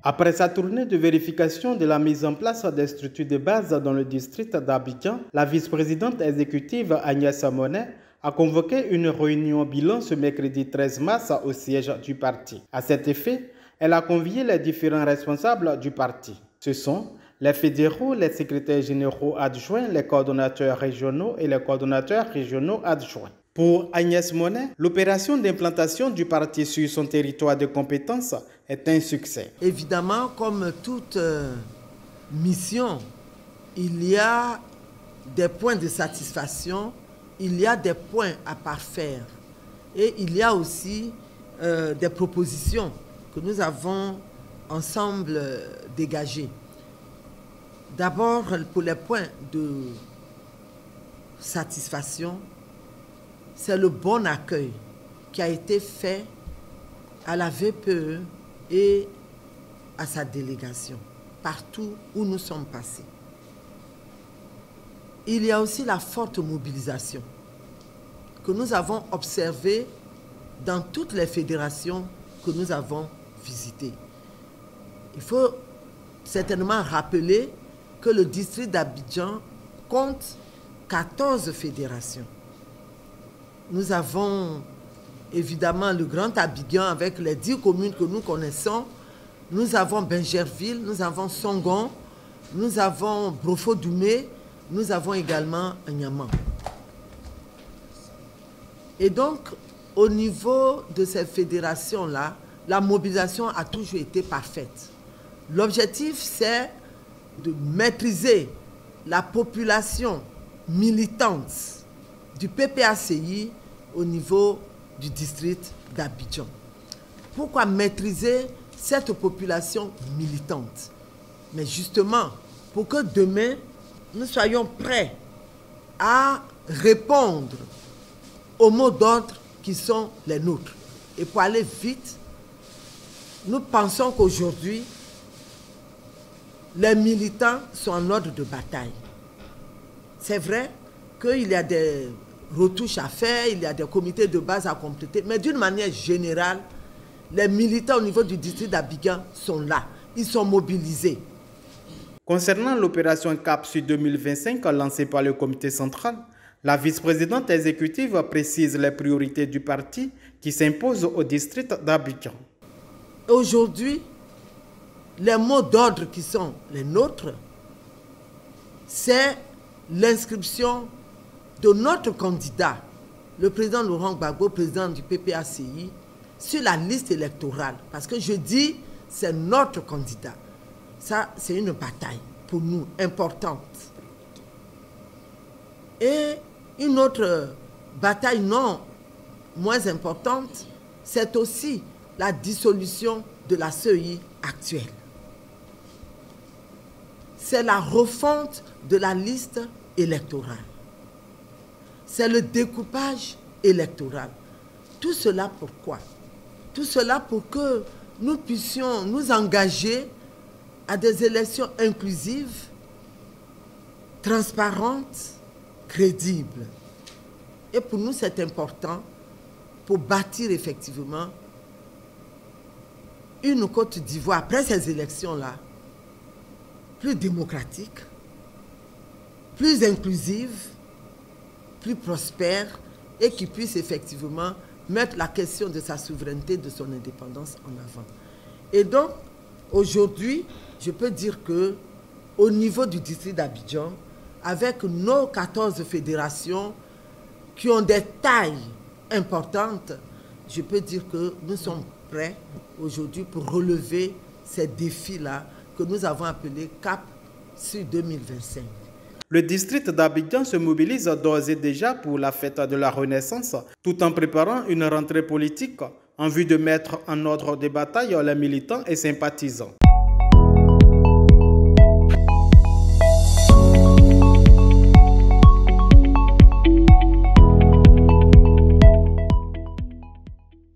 Après sa tournée de vérification de la mise en place des structures de base dans le district d'Abidjan, la vice-présidente exécutive Agnès Monet a convoqué une réunion bilan ce mercredi 13 mars au siège du parti. À cet effet, elle a convié les différents responsables du parti. Ce sont les fédéraux, les secrétaires généraux adjoints, les coordonnateurs régionaux et les coordonnateurs régionaux adjoints. Pour Agnès Monet, l'opération d'implantation du parti sur son territoire de compétence est un succès. Évidemment, comme toute mission, il y a des points de satisfaction, il y a des points à parfaire et il y a aussi des propositions que nous avons ensemble dégagées. D'abord, pour les points de satisfaction, c'est le bon accueil qui a été fait à la VPE et à sa délégation, partout où nous sommes passés. Il y a aussi la forte mobilisation que nous avons observée dans toutes les fédérations que nous avons visitées. Il faut certainement rappeler que le district d'Abidjan compte 14 fédérations. Nous avons évidemment le Grand Abidjan avec les 10 communes que nous connaissons. Nous avons Bingerville, nous avons Songon, nous avons Brofo-Doumé, nous avons également Nyama. Et donc, au niveau de ces fédérations-là, la mobilisation a toujours été parfaite. L'objectif, c'est de maîtriser la population militante du PPACI au niveau du district d'Abidjan. Pourquoi maîtriser cette population militante? Mais justement, pour que demain, nous soyons prêts à répondre aux mots d'ordre qui sont les nôtres. Et pour aller vite, nous pensons qu'aujourd'hui, les militants sont en ordre de bataille. C'est vrai qu'il y a des retouches à faire, il y a des comités de base à compléter, mais d'une manière générale, les militants au niveau du district d'Abidjan sont là, ils sont mobilisés. Concernant l'opération CAP Sud 2025 lancée par le comité central, la vice-présidente exécutive précise les priorités du parti qui s'imposent au district d'Abidjan. Aujourd'hui, les mots d'ordre qui sont les nôtres, c'est l'inscription de notre candidat, le président Laurent Gbagbo, président du PPACI, sur la liste électorale. Parce que je dis, c'est notre candidat. Ça, c'est une bataille pour nous, importante. Et une autre bataille non moins importante, c'est aussi la dissolution de la CEI actuelle. C'est la refonte de la liste électorale. C'est le découpage électoral. Tout cela pourquoi? Tout cela pour que nous puissions nous engager à des élections inclusives, transparentes, crédibles. Et pour nous, c'est important pour bâtir effectivement une Côte d'Ivoire, après ces élections-là, plus démocratique, plus inclusive, plus prospère et qui puisse effectivement mettre la question de sa souveraineté, de son indépendance en avant. Et donc, aujourd'hui, je peux dire que au niveau du district d'Abidjan, avec nos 14 fédérations qui ont des tailles importantes, je peux dire que nous sommes prêts aujourd'hui pour relever ces défis-là que nous avons appelés CAP sur 2025. Le district d'Abidjan se mobilise d'ores et déjà pour la fête de la Renaissance, tout en préparant une rentrée politique en vue de mettre en ordre de bataille les militants et sympathisants.